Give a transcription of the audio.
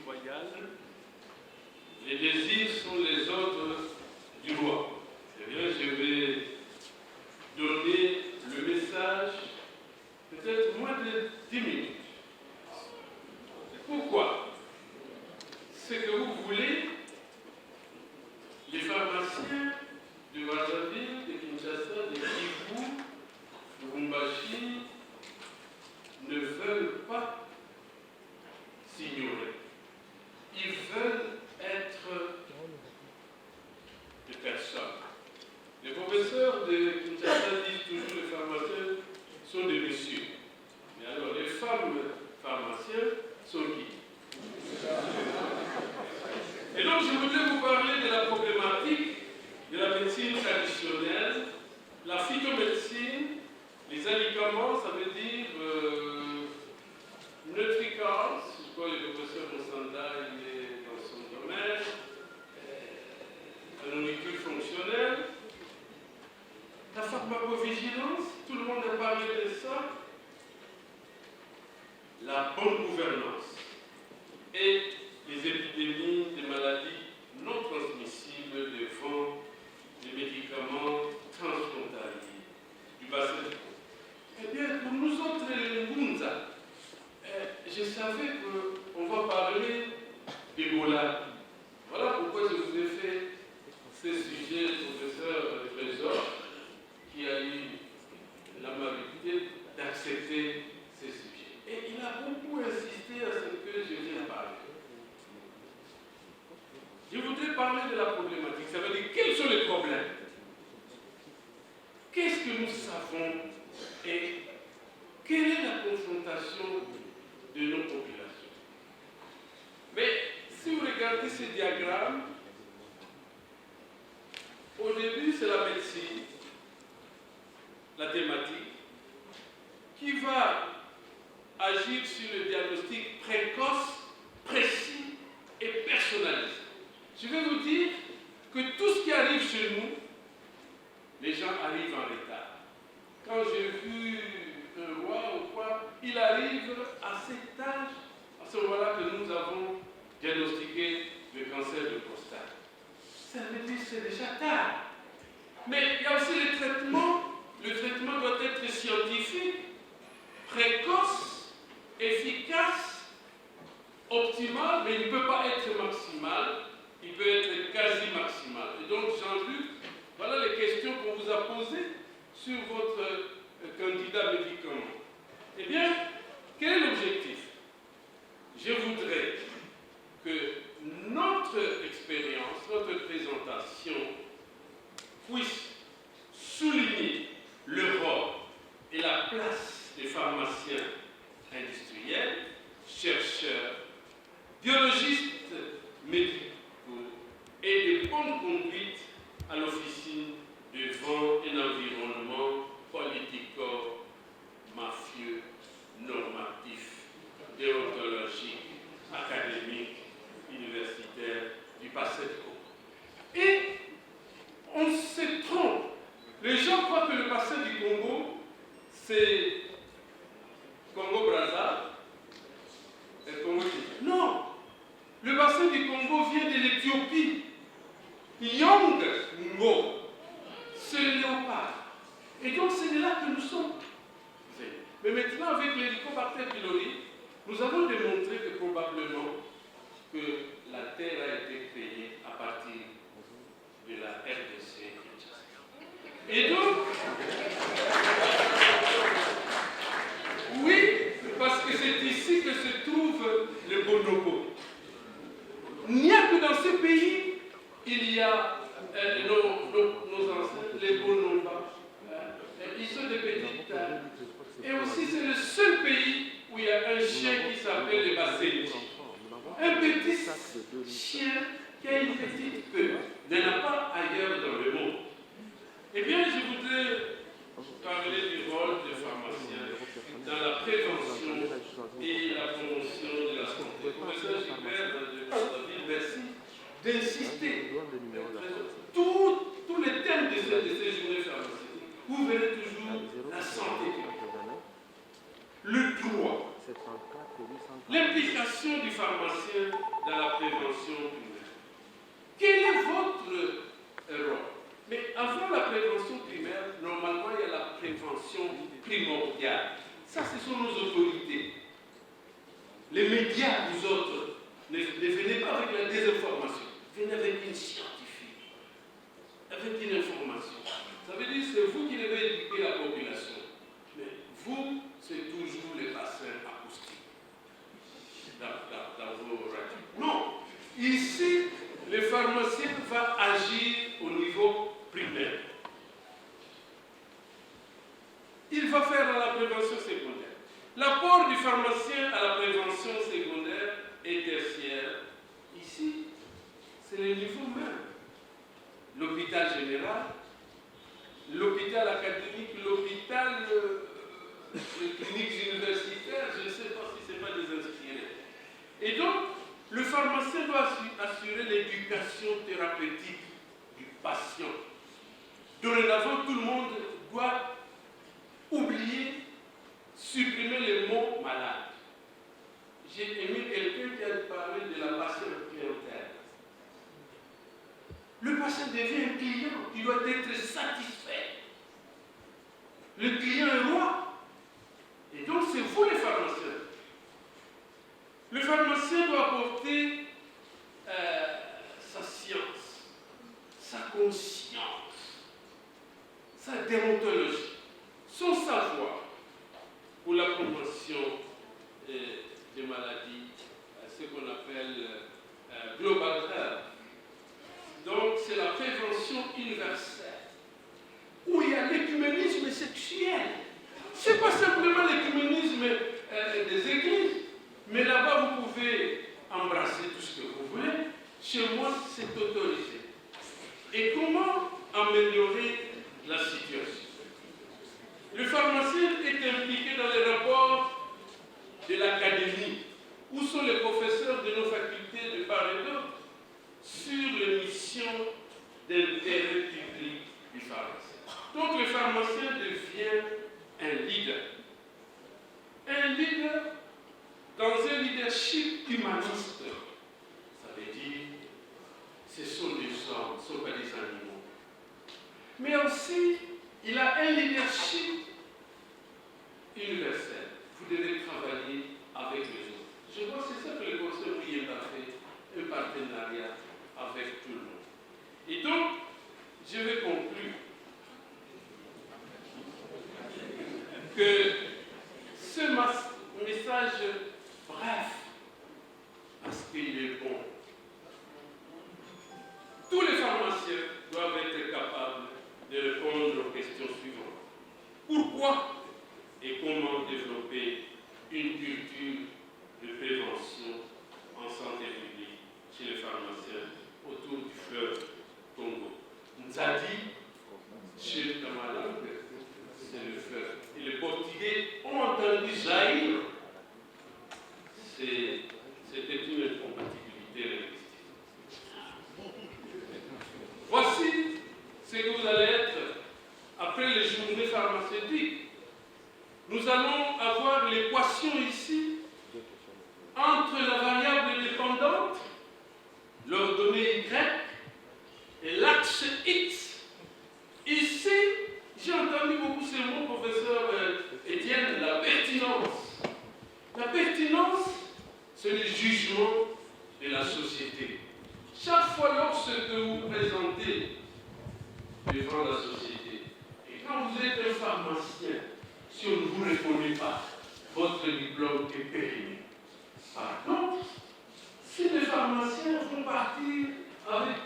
royale, les désirs sont les ordres du roi. Eh bien, je vais donner le message peut-être moins de 10 minutes. Pourquoi? Ce que vous voulez, les pharmaciens de Brazzaville, de Kinshasa, de Kivu, de Lubumbashi ne veulent pas s'ignorer. Ils veulent être des personnes. Les professeurs de Kinshasa disent toujours les pharmaciens sont des messieurs. Mais alors, les femmes pharmaciens sont qui? Et donc, je voudrais vous parler de la problématique de la médecine traditionnelle, la phytomédecine, les alicaments, ça veut dire Nutricals, je crois que le professeur Monsanda est dans son domaine, la nourriture fonctionnelle, la pharmacovigilance, tout le monde a parlé de ça, la bonne gouvernance et les épidémies de maladies non transmissibles devant les médicaments transfrontaliers du bassin du Congo. Eh bien, pour nous autres, les Ngunza, je savais qu'on va parler d'Ebola. Voilà pourquoi je vous ai fait ce sujet, professeur Trésor, qui a eu l'amabilité d'accepter ce sujet. Et il a beaucoup insisté à ce que je viens parler. Je voudrais parler de la problématique. Ça veut dire quels sont les problèmes? Qu'est-ce que nous savons et quelle est la confrontation de nos populations? Mais si vous regardez ce diagramme, au début c'est la médecine, la thématique, qui va agir sur le diagnostic précoce, précis et personnalisé. Je vais vous dire que tout ce qui arrive chez nous, les gens arrivent en retard. Quand j'ai vu un roi ou quoi, il arrive à cet âge, à ce moment-là que nous avons diagnostiqué le cancer de prostate. Ça veut dire que c'est déjà tard. Mais il y a aussi le traitement. Le traitement doit être scientifique, précoce, efficace, optimal, mais il ne peut pas être maximal. Il peut être quasi maximal. Et donc, Jean-Luc, voilà les questions qu'on vous a posées sur votre candidat médicament. Eh bien, quel est l'objectif? Je voudrais que notre expérience, notre présentation puisse souligner le rôle et la place des pharmaciens industriels, chercheurs, biologistes médicaux, et de bonne conduite à l'officine devant un environnement politico, mafieux, normatif, déontologique, académique, universitaire du bassin du Congo. Et on se trompe. Les gens croient que le bassin du Congo, c'est Congo-Brazza et Congo. Non! Le bassin du Congo vient de l'Éthiopie. Yang Ngo, c'est le léopard. Et donc c'est de là que nous sommes. Mais maintenant, avec l'Helicobacter pylori, nous avons démontré que probablement que la Terre a été créée à partir de la RDC. Et donc, oui, parce que c'est ici que se trouve le bonobo. Il n'y a que dans ce pays, il y a nos ancêtres, les bonobas. Ils sont des petites. Et aussi, c'est le seul pays où il y a un chien qui s'appelle le Basséti. Un petit chien qui a une petite queue. Il n'y en a pas ailleurs dans le monde. Eh bien, je voudrais parler du rôle des pharmaciens dans la prévention et la promotion de la santé. Professeur Gilbert de Brazzaville, merci d'insister. Tous les thèmes de ces journées pharmaceutiques, vous verrez toujours la santé, le droit, L'implication du pharmacien dans la prévention primaire. Quel est votre rôle? Mais avant la prévention primaire, normalement, il y a la prévention primordiale. Ça, ce sont nos autorités. Les médias, vous autres, ne venez pas avec la désinformation. Venez avec une scientifique, avec une information. Ça veut dire que c'est vous qui devez éduquer la population. Mais vous, c'est toujours les bassins acoustiques dans vos radios. Non. Ici, le pharmacien va agir au niveau primaire. Il va faire la prévention secondaire. L'apport du pharmacien à la prévention secondaire et tertiaire, ici, c'est le niveau même. L'hôpital général, l'hôpital académique, l'hôpital, les cliniques universitaires, je ne sais pas si ce n'est pas des inspirés. Et donc, le pharmacien doit assurer l'éducation thérapeutique du patient. Dorénavant, tout le monde doit oublier, supprimer les mots malades. J'ai aimé quelqu'un qui a parlé de la patiente clientèle. Le patient devient un client, il doit être satisfait. Le client est roi. Et donc, c'est vous les pharmaciens. Le pharmacien doit apporter sa science, sa conscience, sa déontologie, son savoir pour la promotion des maladies, ce qu'on appelle global health. Donc, c'est la prévention universelle, où il y a l'écuménisme sexuel. Ce n'est pas simplement l'écuménisme des églises, mais là-bas, vous pouvez embrasser tout ce que vous voulez. Chez moi, c'est autorisé. Et comment améliorer la situation? Le pharmacien est impliqué dans les rapports de l'académie, où sont les professeurs de nos facultés de part et d'autre, sur les missions d'intérêt public du pharmacien. Donc le pharmacien devient un leader. Un leader dans un leadership humaniste. Ça veut dire, ce sont des hommes, ce ne sont pas des animaux. Mais aussi, il a un leadership universel. Vous devez travailler avec les autres. Je crois que c'est ça que le Conseil Prière a fait, un partenariat avec tout le monde. Et donc, je vais conclure que ce message bref, parce qu'il est bon, tous les pharmaciens doivent être capables de répondre aux questions suivantes. Pourquoi et comment développer une culture de prévention en santé publique chez les pharmaciens autour du fleuve Congo? Nzadi, chez Kamala, c'est le fleuve. Et les Portugais ont entendu jaillir. C'était une incompatibilité linguistique. Voici ce que vous allez être après les journées pharmaceutiques. Nous allons avoir l'équation ici entre la variable dépendante, l'ordonnée Y, et l'axe X. Ici, j'ai entendu beaucoup ces mots, professeur Étienne, la pertinence. La pertinence, c'est le jugement de la société. Chaque fois lorsque vous vous présentez devant la société, et quand vous êtes un pharmacien, si on ne vous reconnaît pas, votre diplôme est périmé. Par contre, si les pharmaciens vont partir avec